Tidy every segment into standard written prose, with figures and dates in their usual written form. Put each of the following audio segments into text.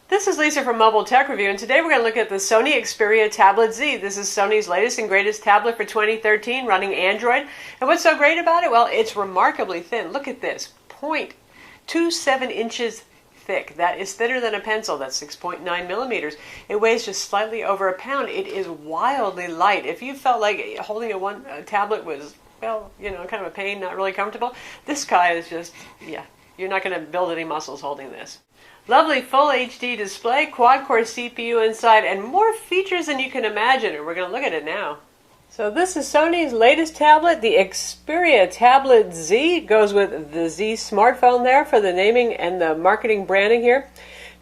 This is Lisa from Mobile Tech Review, and today we're going to look at the Sony Xperia Tablet Z. This is Sony's latest and greatest tablet for 2013, running Android. And what's so great about it? Well, it's remarkably thin. Look at this, 0.27 inches thick. That is thinner than a pencil. That's 6.9 millimeters. It weighs just slightly over a pound. It is wildly light. If you felt like holding a tablet was, well, you know, kind of a pain, not really comfortable, this guy is just, yeah, you're not going to build any muscles holding this. Lovely full HD display, quad-core CPU inside, and more features than you can imagine, and we're going to look at it now. So this is Sony's latest tablet, the Xperia Tablet Z. It goes with the Z smartphone there for the naming and the marketing branding here.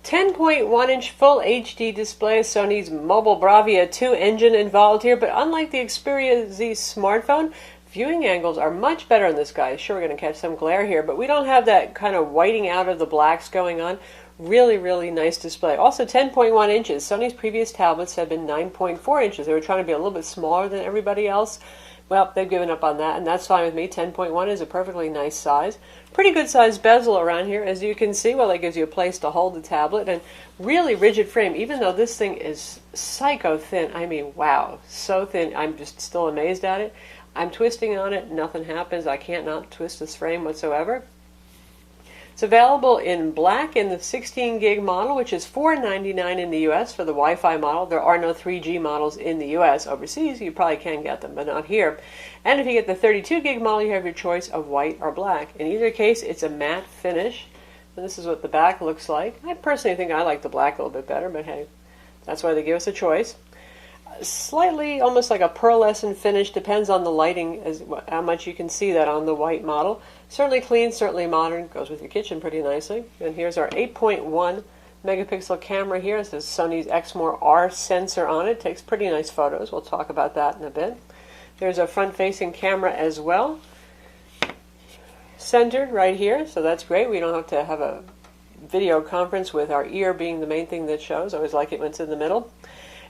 10.1-inch full HD display, Sony's Mobile Bravia 2 engine involved here, but unlike the Xperia Z smartphone, viewing angles are much better on this guy. Sure, we're going to catch some glare here, but we don't have that kind of whiting out of the blacks going on. Really, really nice display. Also 10.1 inches. Sony's previous tablets have been 9.4 inches. They were trying to be a little bit smaller than everybody else. Well, they've given up on that, and that's fine with me. 10.1 is a perfectly nice size. Pretty good size bezel around here, as you can see. Well, that gives you a place to hold the tablet, and really rigid frame, even though this thing is psycho thin. I mean, wow, so thin. I'm just still amazed at it. I'm twisting on it, nothing happens. I can't not twist this frame whatsoever. It's available in black in the 16 gig model, which is $499 in the US for the Wi-Fi model. There are no 3G models in the US. Overseas, you probably can get them, but not here. And if you get the 32 gig model, you have your choice of white or black. In either case, it's a matte finish. And this is what the back looks like. I personally think I like the black a little bit better, but hey, that's why they give us a choice. Slightly, almost like a pearlescent finish, depends on the lighting, as how much you can see that on the white model. Certainly clean, certainly modern, goes with your kitchen pretty nicely. And here's our 8.1 megapixel camera here. This is Sony's Exmor R sensor on it. Takes pretty nice photos. We'll talk about that in a bit. There's a front-facing camera as well, centered right here, so that's great. We don't have to have a video conference with our ear being the main thing that shows. I always like it when it's in the middle.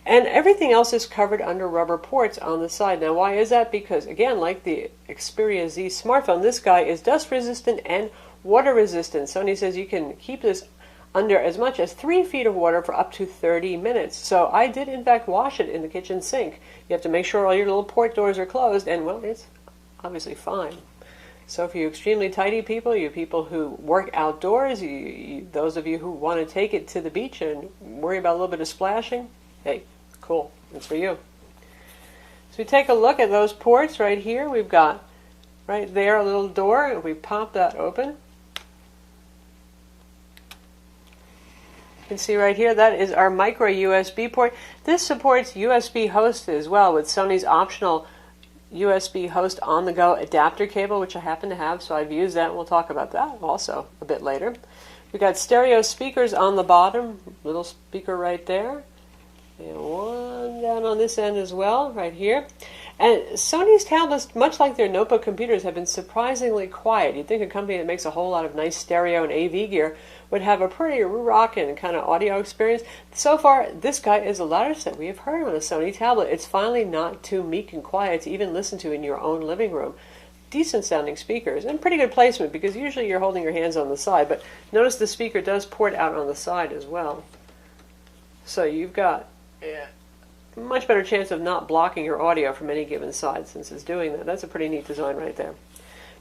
And everything else is covered under rubber ports on the side. Now, why is that? Because, again, like the Xperia Z smartphone, this guy is dust resistant and water resistant. Sony says you can keep this under as much as 3 feet of water for up to 30 minutes. So I did, in fact, wash it in the kitchen sink. You have to make sure all your little port doors are closed, and, well, it's obviously fine. So for you extremely tidy people, you people who work outdoors, those of you who want to take it to the beach and worry about a little bit of splashing, hey, cool, it's for you. So we take a look at those ports right here. We've got right there a little door, and we pop that open. You can see right here, that is our micro USB port. This supports USB host as well with Sony's optional USB host on-the-go adapter cable, which I happen to have, so I've used that, and we'll talk about that also a bit later. We've got stereo speakers on the bottom, little speaker right there. And one down on this end as well, right here. And Sony's tablets, much like their notebook computers, have been surprisingly quiet. You'd think a company that makes a whole lot of nice stereo and AV gear would have a pretty rockin' kind of audio experience. So far, this guy is the loudest that we have heard on a Sony tablet. It's finally not too meek and quiet to even listen to in your own living room. Decent sounding speakers, and pretty good placement, because usually you're holding your hands on the side, but notice the speaker does port out on the side as well. So you've got much better chance of not blocking your audio from any given side since it's doing that. That's a pretty neat design right there.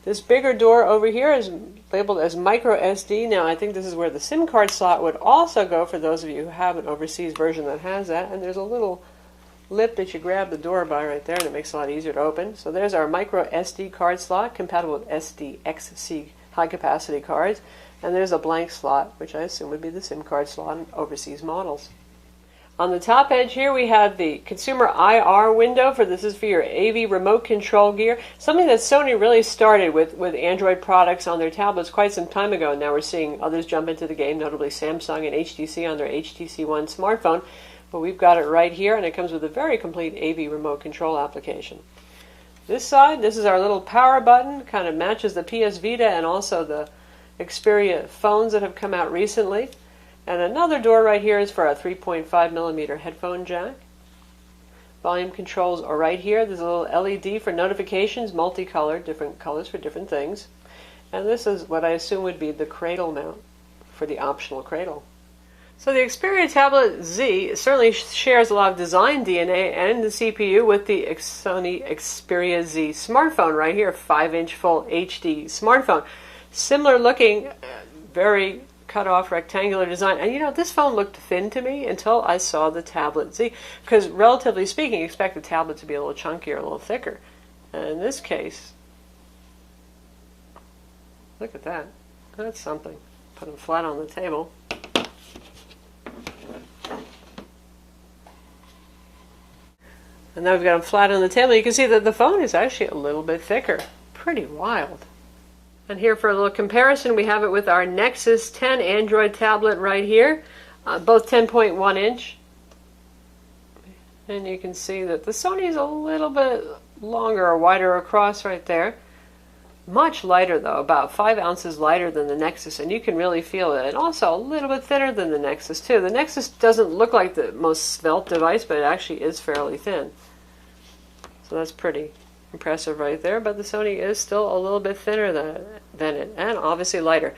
This bigger door over here is labeled as micro SD. Now I think this is where the SIM card slot would also go for those of you who have an overseas version that has that. And there's a little lip that you grab the door by right there, and it makes it a lot easier to open. So there's our micro SD card slot, compatible with SDXC high capacity cards. And there's a blank slot, which I assume would be the SIM card slot in overseas models. On the top edge here, we have the consumer IR window. This is for your AV remote control gear. Something that Sony really started with Android products on their tablets quite some time ago. And now we're seeing others jump into the game, notably Samsung and HTC on their HTC One smartphone. But we've got it right here, and it comes with a very complete AV remote control application. This side, this is our little power button. Kind of matches the PS Vita and also the Xperia phones that have come out recently. And another door right here is for a 3.5 millimeter headphone jack. Volume controls are right here. There's a little LED for notifications, multicolored, different colors for different things. And this is what I assume would be the cradle mount for the optional cradle. So the Xperia Tablet Z certainly shares a lot of design DNA and the CPU with the Sony Xperia Z smartphone right here, 5-inch full HD smartphone. Similar looking, very cut off rectangular design. And you know, this phone looked thin to me until I saw the Tablet Z, because relatively speaking, you expect the tablet to be a little chunkier, a little thicker. And in this case, look at that. That's something. Put them flat on the table. And now we've got them flat on the table. You can see that the phone is actually a little bit thicker. Pretty wild. And here for a little comparison, we have it with our Nexus 10 Android tablet right here. Both 10.1 inch. And you can see that the Sony is a little bit longer or wider across right there. Much lighter though, about 5 ounces lighter than the Nexus, and you can really feel it. And also a little bit thinner than the Nexus too. The Nexus doesn't look like the most svelte device, but it actually is fairly thin. So that's pretty impressive right there, but the Sony is still a little bit thinner than it, and obviously lighter.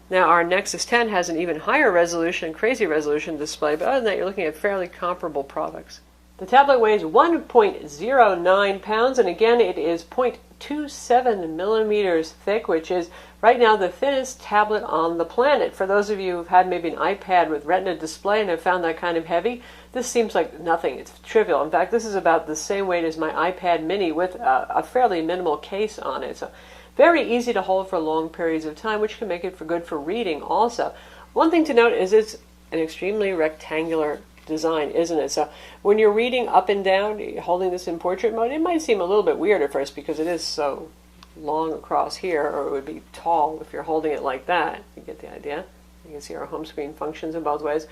Now our Nexus 10 has an even higher resolution, crazy resolution display, but other than that you're looking at fairly comparable products. The tablet weighs 1.09 pounds, and again it is 0.27 millimeters thick, which is right now the thinnest tablet on the planet. For those of you who've had maybe an iPad with Retina display and have found that kind of heavy, this seems like nothing. It's trivial. In fact, this is about the same weight as my iPad mini with a fairly minimal case on it. So very easy to hold for long periods of time, which can make it good for reading also. One thing to note is it's an extremely rectangular design, isn't it? So when you're reading up and down, holding this in portrait mode, it might seem a little bit weird at first because it is so long across here, or it would be tall if you're holding it like that. You get the idea. You can see our home screen functions in both ways.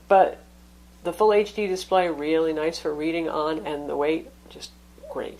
But the full HD display, really nice for reading on, and the weight, just great.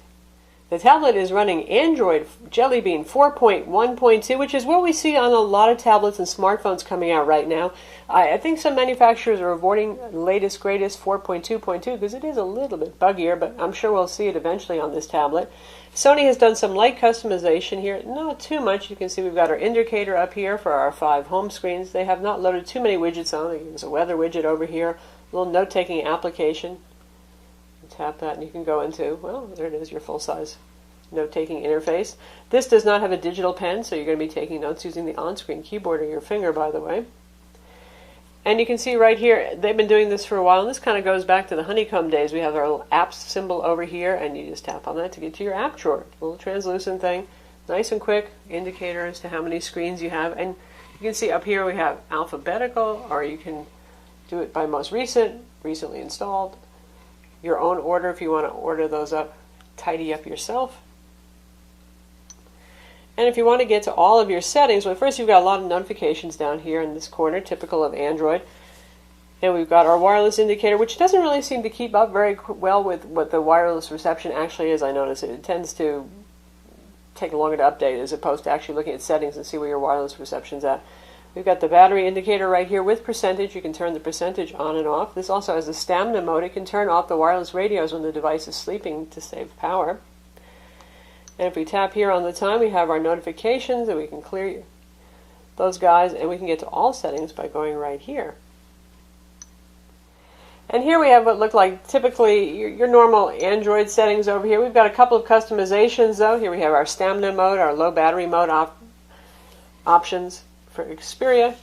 The tablet is running Android Jelly Bean 4.1.2, which is what we see on a lot of tablets and smartphones coming out right now. I think some manufacturers are avoiding latest, greatest 4.2.2 because it is a little bit buggier, but I'm sure we'll see it eventually on this tablet. Sony has done some light customization here, not too much. You can see we've got our indicator up here for our 5 home screens. They have not loaded too many widgets on. There's a weather widget over here, a little note-taking application. Tap that and you can go into, well, there it is, your full-size note-taking interface. This does not have a digital pen, so you're going to be taking notes using the on-screen keyboard or your finger, by the way. And you can see right here, they've been doing this for a while, and this kind of goes back to the honeycomb days. We have our little apps symbol over here, and you just tap on that to get to your app drawer. A little translucent thing, nice and quick, indicator as to how many screens you have. And you can see up here we have alphabetical, or you can do it by most recent, recently installed, your own order if you want to order those up, tidy up yourself. And if you want to get to all of your settings, well, first you've got a lot of notifications down here in this corner, typical of Android. And we've got our wireless indicator, which doesn't really seem to keep up very well with what the wireless reception actually is. I notice it tends to take longer to update as opposed to actually looking at settings and see where your wireless reception's at. We've got the battery indicator right here with percentage. You can turn the percentage on and off. This also has the stamina mode. It can turn off the wireless radios when the device is sleeping to save power. And if we tap here on the time, we have our notifications, and we can clear those guys, and we can get to all settings by going right here. And here we have what look like typically your normal Android settings over here. We've got a couple of customizations though. Here we have our stamina mode, our low battery mode options for Xperia.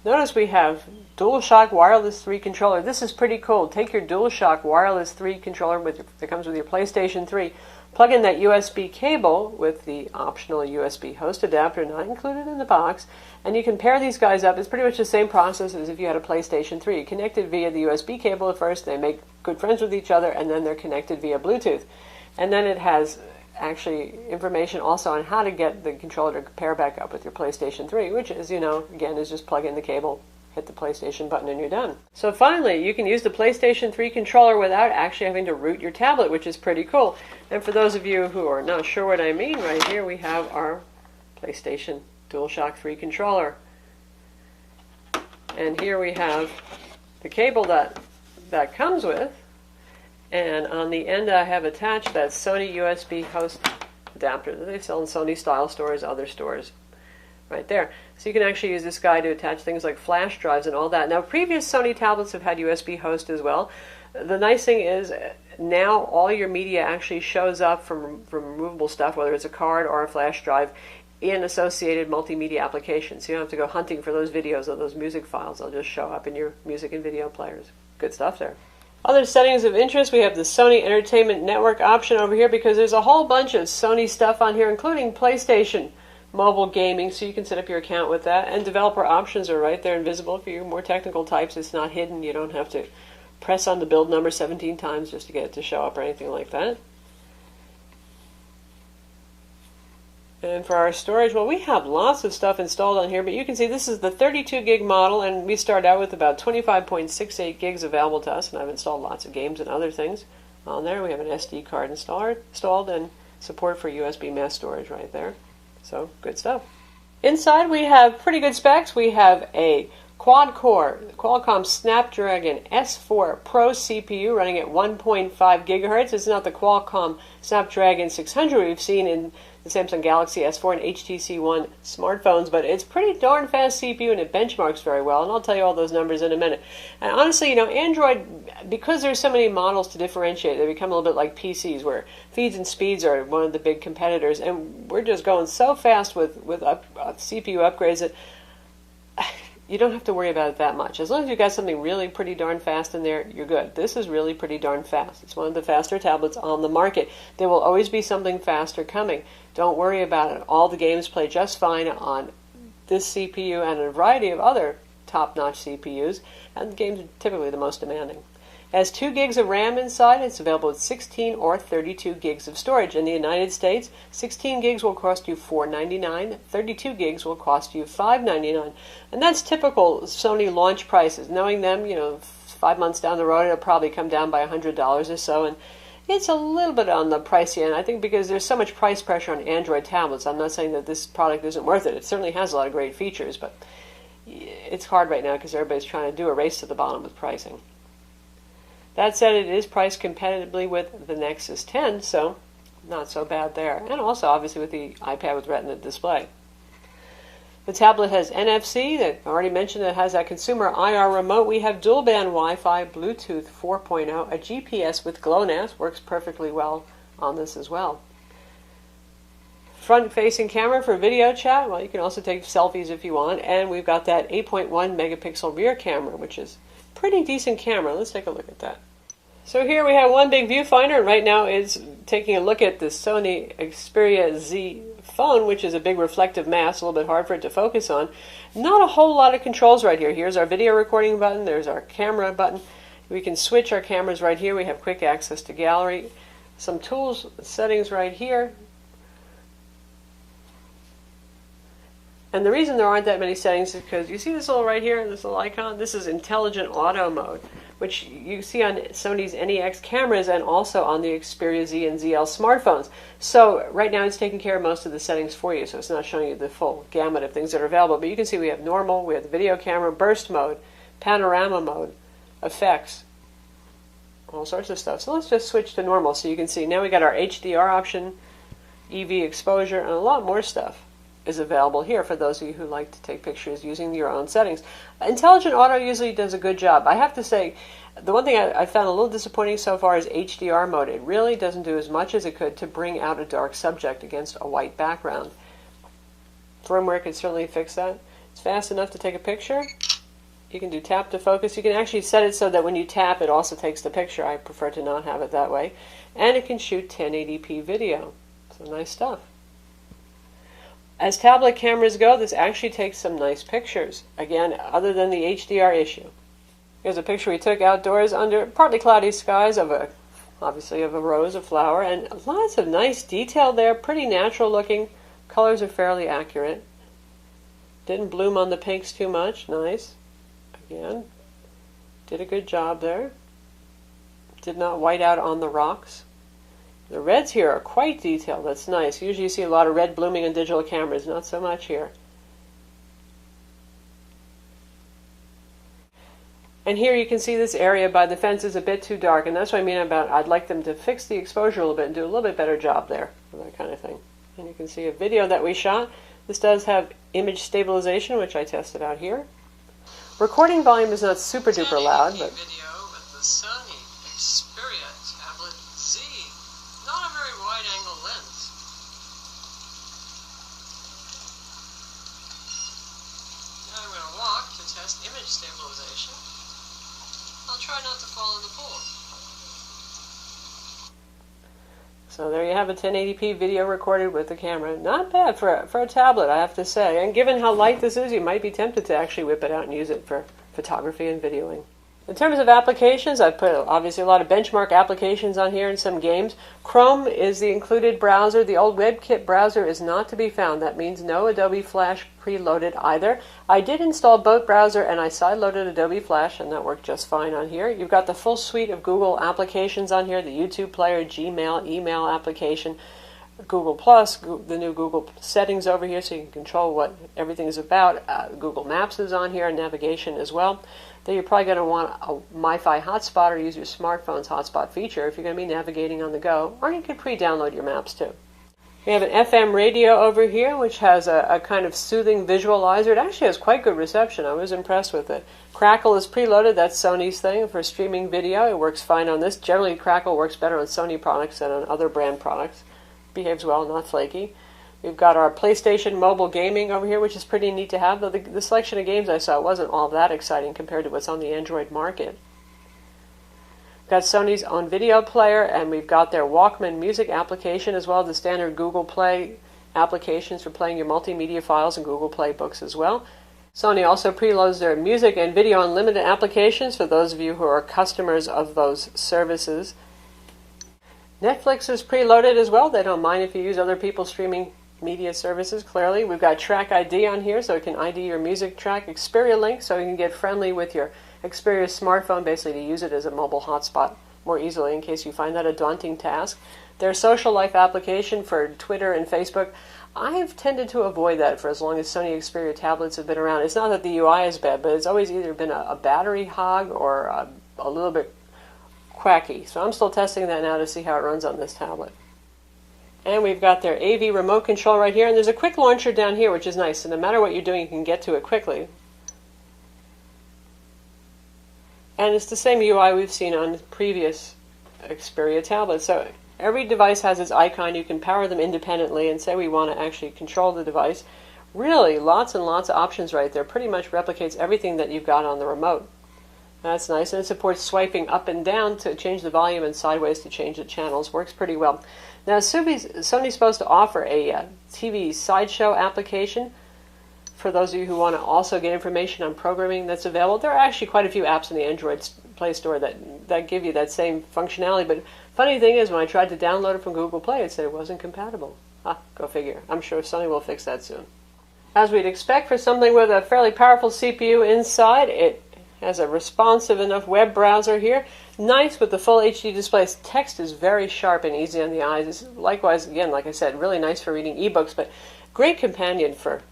Notice we have DualShock Wireless 3 controller. This is pretty cool. Take your DualShock Wireless 3 controller that comes with your PlayStation 3, plug in that USB cable with the optional USB host adapter not included in the box, and you can pair these guys up. It's pretty much the same process as if you had a PlayStation 3. You connect it via the USB cable at first, they make good friends with each other, and then they're connected via Bluetooth. And then it has actually information also on how to get the controller to pair back up with your PlayStation 3, which is, you know, again, is just plug in the cable, hit the PlayStation button, and you're done. So finally, you can use the PlayStation 3 controller without actually having to root your tablet, which is pretty cool. And for those of you who are not sure what I mean, right here we have our PlayStation DualShock 3 controller. And here we have the cable that comes with. And on the end I have attached that Sony USB host adapter that they sell in Sony style stores, other stores. right there. So you can actually use this guy to attach things like flash drives and all that. Now, previous Sony tablets have had USB host as well. The nice thing is now all your media actually shows up from removable stuff, whether it's a card or a flash drive, in associated multimedia applications. You don't have to go hunting for those videos or those music files. They'll just show up in your music and video players. Good stuff there. Other settings of interest, we have the Sony Entertainment Network option over here because there's a whole bunch of Sony stuff on here, including PlayStation mobile gaming, so you can set up your account with that. And developer options are right there and visible for you more technical types. It's not hidden. You don't have to press on the build number 17 times just to get it to show up or anything like that. And for our storage, well, we have lots of stuff installed on here, but you can see this is the 32 gig model, and we start out with about 25.68 gigs available to us, and I've installed lots of games and other things on there. We have an SD card installed and support for USB mass storage right there. So, good stuff. Inside, we have pretty good specs. We have a quad-core Qualcomm Snapdragon S4 Pro CPU running at 1.5 gigahertz. It's not the Qualcomm Snapdragon 600 we've seen in the Samsung Galaxy S4 and HTC One smartphones, but it's pretty darn fast CPU and it benchmarks very well, and I'll tell you all those numbers in a minute. And honestly, you know, Android, because there's so many models to differentiate, they become a little bit like PCs, where feeds and speeds are one of the big competitors, and we're just going so fast with CPU upgrades that you don't have to worry about it that much. As long as you've got something really pretty darn fast in there, you're good. This is really pretty darn fast. It's one of the faster tablets on the market. There will always be something faster coming. Don't worry about it. All the games play just fine on this CPU and a variety of other top-notch CPUs, and the games are typically the most demanding. It has 2 gigs of RAM inside. It's available with 16 or 32 gigs of storage. In the United States, 16 gigs will cost you $4.99, 32 gigs will cost you $5.99. And that's typical Sony launch prices. Knowing them, you know, 5 months down the road, it'll probably come down by $100 or so. And it's a little bit on the pricey end, I think, because there's so much price pressure on Android tablets. I'm not saying that this product isn't worth it. It certainly has a lot of great features, but it's hard right now because everybody's trying to do a race to the bottom with pricing. That said, it is priced competitively with the Nexus 10, so not so bad there. And also, obviously, with the iPad with Retina display. The tablet has NFC, that I already mentioned, that has that consumer IR remote. We have dual-band Wi-Fi, Bluetooth 4.0, a GPS with GLONASS, works perfectly well on this as well. Front-facing camera for video chat. Well, you can also take selfies if you want. And we've got that 8.1 megapixel rear camera, which is a pretty decent camera. Let's take a look at that. So here we have one big viewfinder, and right now it's taking a look at the Sony Xperia Z phone, which is a big reflective mass, a little bit hard for it to focus on. Not a whole lot of controls right here. Here's our video recording button. There's our camera button. We can switch our cameras right here. We have quick access to gallery. Some tools, settings right here. And the reason there aren't that many settings is because you see this little right here, this little icon? This is intelligent auto mode, which you see on Sony's NEX cameras and also on the Xperia Z and ZL smartphones. So right now it's taking care of most of the settings for you, so it's not showing you the full gamut of things that are available. But you can see we have normal, we have the video camera, burst mode, panorama mode, effects, all sorts of stuff. So let's just switch to normal so you can see. Now we got our HDR option, EV exposure, and a lot more stuff is available here for those of you who like to take pictures using your own settings. Intelligent Auto usually does a good job. I have to say, the one thing I found a little disappointing so far is HDR mode. It really doesn't do as much as it could to bring out a dark subject against a white background. Firmware can certainly fix that. It's fast enough to take a picture. You can do tap to focus. You can actually set it so that when you tap, it also takes the picture. I prefer to not have it that way. And it can shoot 1080p video. So nice stuff. As tablet cameras go, this actually takes some nice pictures. Again, other than the HDR issue. Here's a picture we took outdoors under partly cloudy skies of obviously of a rose, a flower, and lots of nice detail there, pretty natural looking. Colors are fairly accurate. Didn't bloom on the pinks too much, nice. Again, did a good job there. Did not white out on the rocks. The reds here are quite detailed. That's nice. Usually you see a lot of red blooming on digital cameras. Not so much here. And here you can see this area by the fence is a bit too dark. And that's what I mean about I'd like them to fix the exposure a little bit and do a little bit better job there for that kind of thing. And you can see a video that we shot. This does have image stabilization, which I tested out here. Recording volume is not super duper loud, but video with the Sony Xperia Tablet Z. Not a very wide-angle lens. Now I'm going to walk to test image stabilization. I'll try not to fall in the pool. so there you have a 1080p video recorded with the camera. Not bad for a tablet, I have to say. And given how light this is, you might be tempted to actually whip it out and use it for photography and videoing. In terms of applications, I've put obviously a lot of benchmark applications on here and some games. Chrome is the included browser. The old WebKit browser is not to be found. That means no Adobe Flash preloaded either. I did install Boat Browser and I sideloaded Adobe Flash and that worked just fine on here. You've got the full suite of Google applications on here, the YouTube player, Gmail, email application, Google Plus, the new Google settings over here so you can control what everything is about. Google Maps is on here, navigation as well. Then you're probably going to want a MiFi hotspot or use your smartphone's hotspot feature if you're going to be navigating on the go, or you could pre-download your maps too. We have an FM radio over here which has a kind of soothing visualizer. It actually has quite good reception. I was impressed with it. Crackle is preloaded. That's Sony's thing for streaming video. It works fine on this. Generally, Crackle works better on Sony products than on other brand products. Behaves well, not flaky. We've got our PlayStation mobile gaming over here, which is pretty neat to have, though the selection of games I saw wasn't all that exciting compared to what's on the Android market. We've got Sony's own video player, and we've got their Walkman music application, as well as the standard Google Play applications for playing your multimedia files and Google Play books as well. Sony also preloads their music and video unlimited applications for those of you who are customers of those services. Netflix is preloaded as well. They don't mind if you use other people's streaming media services, clearly. We've got Track ID on here, so it can ID your music track. Xperia Link, so you can get friendly with your Xperia smartphone, basically to use it as a mobile hotspot more easily in case you find that a daunting task. Their social life application for Twitter and Facebook. I've tended to avoid that for as long as Sony Xperia tablets have been around. It's not that the UI is bad, but it's always either been a battery hog or a little bit quacky. So I'm still testing that now to see how it runs on this tablet. And we've got their AV remote control right here. And there's a quick launcher down here, which is nice. So no matter what you're doing, you can get to it quickly. And it's the same UI we've seen on previous Xperia tablets. So every device has its icon. You can power them independently and say we want to actually control the device. Really, lots and lots of options right there. Pretty much replicates everything that you've got on the remote. That's nice. And it supports swiping up and down to change the volume and sideways to change the channels. Works pretty well. Now, Sony's supposed to offer a TV Sideshow application for those of you who want to also get information on programming that's available. There are actually quite a few apps in the Android Play Store that give you that same functionality. But funny thing is, when I tried to download it from Google Play, it said it wasn't compatible. Go figure. I'm sure Sony will fix that soon. As we'd expect for something with a fairly powerful CPU inside, it has a responsive enough web browser here. Nice with the full HD displays. Text is very sharp and easy on the eyes. It's likewise, again, like I said, really nice for reading ebooks, but great companion for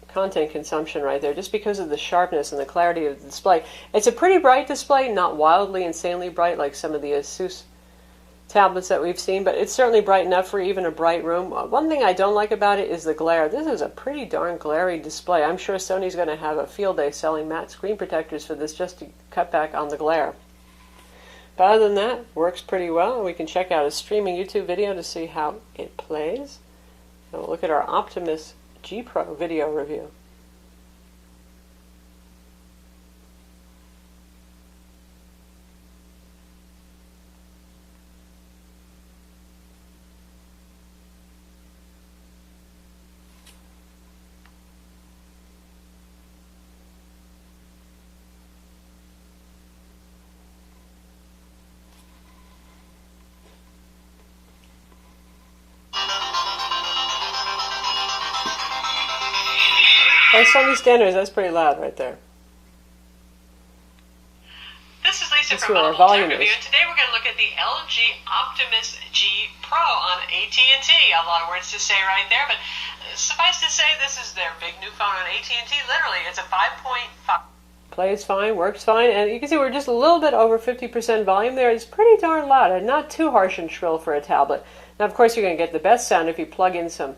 content consumption right there, just because of the sharpness and the clarity of the display. It's a pretty bright display, not wildly, insanely bright like some of the Asus tablets that we've seen, but it's certainly bright enough for even a bright room. One thing I don't like about it is the glare. This is a pretty darn glary display. I'm sure Sony's going to have a field day selling matte screen protectors for this just to cut back on the glare. But other than that, works pretty well. We can check out a streaming YouTube video to see how it plays. And we'll look at our Optimus G Pro video review. By Sony standards, that's pretty loud right there. This is Lisa Let's from see what our Mobile volume Tech Review, is. and today we're going to look at the LG Optimus G Pro on AT&T. A lot of words to say right there, but suffice to say, this is their big new phone on AT&T. Literally, it's a 5.5. Plays fine, works fine, and you can see we're just a little bit over 50% volume there. It's pretty darn loud and not too harsh and shrill for a tablet. Now, of course, you're going to get the best sound if you plug in some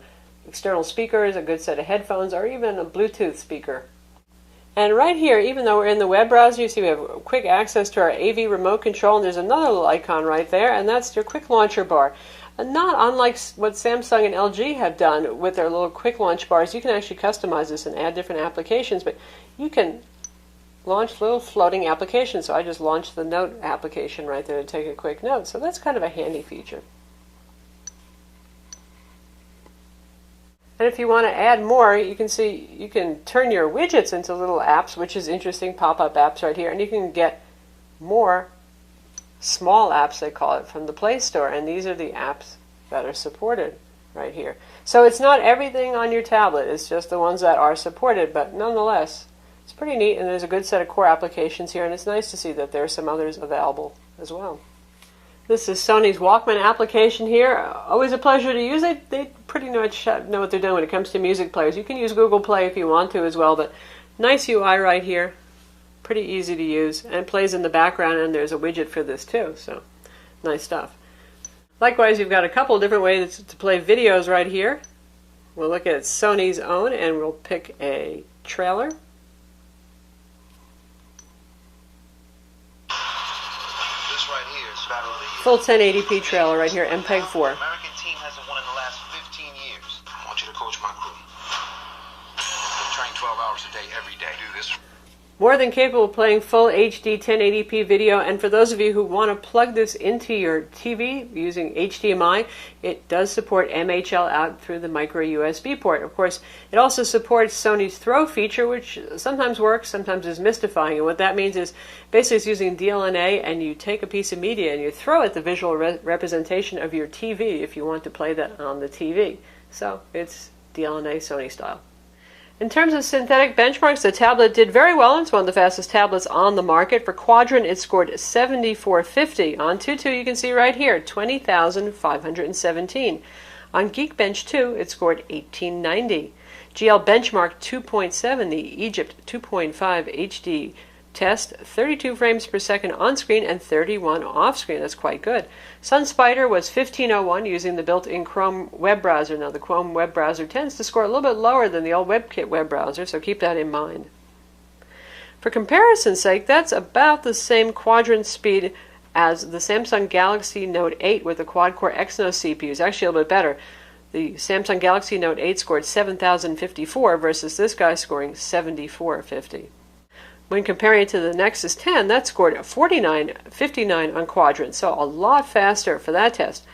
external speakers, a good set of headphones, or even a Bluetooth speaker. And right here, even though we're in the web browser, you see we have quick access to our AV remote control, and there's another little icon right there, and that's your quick launcher bar. And not unlike what Samsung and LG have done with their little quick launch bars, you can actually customize this and add different applications, but you can launch little floating applications. So I just launched the note application right there to take a quick note. So that's kind of a handy feature. And if you want to add more, you can see you can turn your widgets into little apps, which is interesting, pop-up apps right here, and you can get more small apps, they call it, from the Play Store, and these are the apps that are supported right here. So it's not everything on your tablet, it's just the ones that are supported, but nonetheless, it's pretty neat, and there's a good set of core applications here, and it's nice to see that there are some others available as well. This is Sony's Walkman application here. Always a pleasure to use it. They pretty much know what they're doing when it comes to music players. You can use Google Play if you want to as well, but nice UI right here. Pretty easy to use, and it plays in the background, and there's a widget for this too, so nice stuff. Likewise, you've got a couple different ways to play videos right here. We'll look at Sony's own, and we'll pick a trailer. Full 1080p trailer right here, MPEG-4. American team hasn't won in the last 15 years. I want you to coach my crew. They train 12 hours a day every day. Do this. More than capable of playing full HD 1080p video, and for those of you who want to plug this into your TV using HDMI, it does support MHL out through the micro USB port. Of course, it also supports Sony's throw feature, which sometimes works, sometimes is mystifying, and what that means is basically it's using DLNA, and you take a piece of media and you throw it the visual representation of your TV if you want to play that on the TV. So it's DLNA Sony style. In terms of synthetic benchmarks, the tablet did very well. It's one of the fastest tablets on the market. For Quadrant, it scored 7450. On Tutu, you can see right here, 20,517. On Geekbench 2, it scored 1890. GL Benchmark 2.7, the Egypt 2.5 HD test, 32 frames per second on screen and 31 off screen. That's quite good. SunSpider was 1501 using the built-in Chrome web browser. Now the Chrome web browser tends to score a little bit lower than the old WebKit web browser, so keep that in mind. For comparison's sake, that's about the same quadrant speed as the Samsung Galaxy Note 8 with the quad-core Exynos CPU. It's actually a little bit better. The Samsung Galaxy Note 8 scored 7054 versus this guy scoring 7450. When comparing it to the Nexus 10, that scored 4959 on Quadrant, so a lot faster for that test.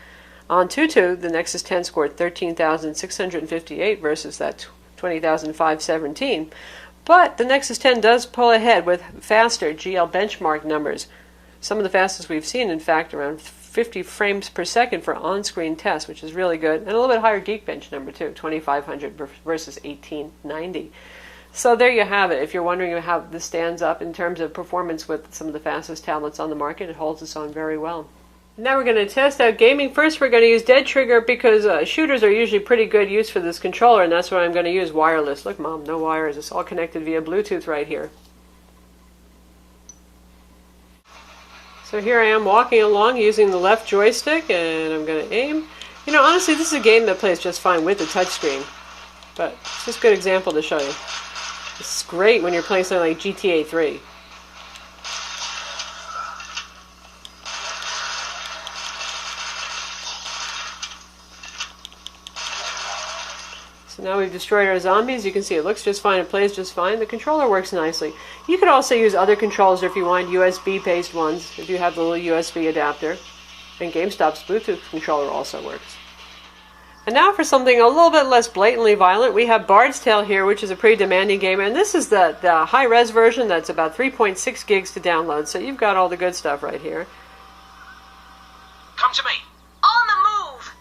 On Tutu, the Nexus 10 scored 13,658 versus that 20,517. But the Nexus 10 does pull ahead with faster GL benchmark numbers. Some of the fastest we've seen, in fact, around 50 frames per second for on-screen tests, which is really good. And a little bit higher Geekbench number, too, 2,500 versus 1,890. So there you have it. If you're wondering how this stands up in terms of performance with some of the fastest tablets on the market, it holds its own very well. Now we're going to test out gaming. First, we're going to use Dead Trigger because shooters are usually pretty good use for this controller, and that's what I'm going to use, wireless. Look, Mom, no wires. It's all connected via Bluetooth right here. So here I am walking along using the left joystick, and I'm going to aim. You know, honestly, this is a game that plays just fine with the touchscreen, but it's just a good example to show you. It's great when you're playing something like GTA 3. So now we've destroyed our zombies. You can see it looks just fine. It plays just fine. The controller works nicely. You could also use other controllers if you want, USB-based ones, if you have the little USB adapter. And GameStop's Bluetooth controller also works. And now for something a little bit less blatantly violent, we have Bard's Tale here, which is a pretty demanding game. And this is the high-res version that's about 3.6 gigs to download. So you've got all the good stuff right here. Come to me. On the move!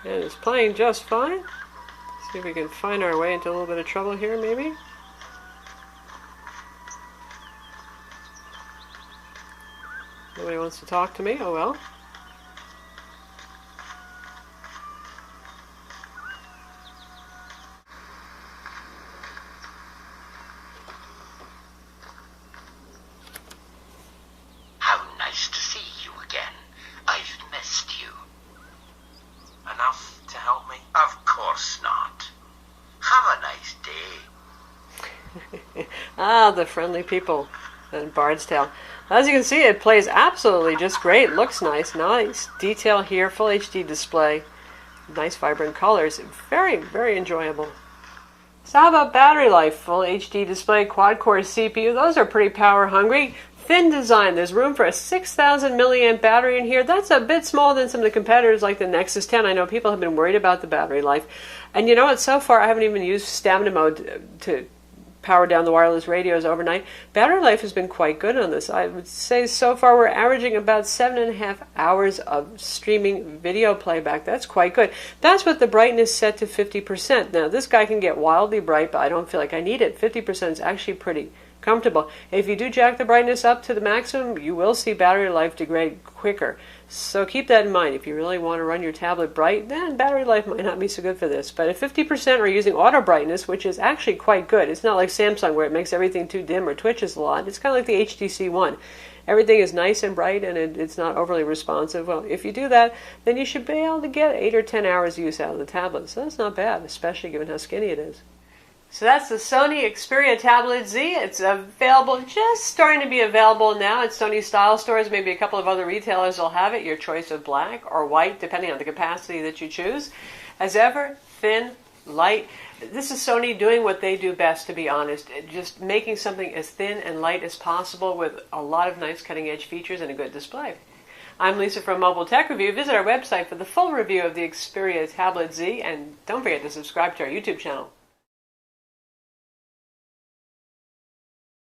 And it's playing just fine. See if we can find our way into a little bit of trouble here, maybe. Nobody wants to talk to me? Oh well. How nice to see you again. Ah, the friendly people in Bardstown. As you can see, it plays absolutely just great. Looks nice. Nice detail here. Full HD display. Nice vibrant colors. Very, very enjoyable. So how about battery life? Full HD display, quad-core CPU. Those are pretty power hungry. Thin design. There's room for a 6,000 milliamp battery in here. That's a bit smaller than some of the competitors like the Nexus 10. I know people have been worried about the battery life. And you know what? So far, I haven't even used stamina mode to power down the wireless radios overnight. Battery life has been quite good on this. I would say so far we're averaging about 7.5 hours of streaming video playback. That's quite good. That's with the brightness set to 50%. Now, this guy can get wildly bright, but I don't feel like I need it. 50% is actually pretty comfortable. If you do jack the brightness up to the maximum, you will see battery life degrade quicker. So keep that in mind. If you really want to run your tablet bright, then battery life might not be so good for this. But at 50%, we're using auto brightness, which is actually quite good. It's not like Samsung where it makes everything too dim or twitches a lot. It's kind of like the HTC One. Everything is nice and bright, and it's not overly responsive. Well, if you do that, then you should be able to get 8 or 10 hours use out of the tablet. So that's not bad, especially given how skinny it is. So that's the Sony Xperia Tablet Z. It's available, just starting to be available now at Sony style stores. Maybe a couple of other retailers will have it. Your choice of black or white, depending on the capacity that you choose. As ever, thin, light. This is Sony doing what they do best, to be honest. Just making something as thin and light as possible with a lot of nice cutting-edge features and a good display. I'm Lisa from Mobile Tech Review. Visit our website for the full review of the Xperia Tablet Z, and don't forget to subscribe to our YouTube channel.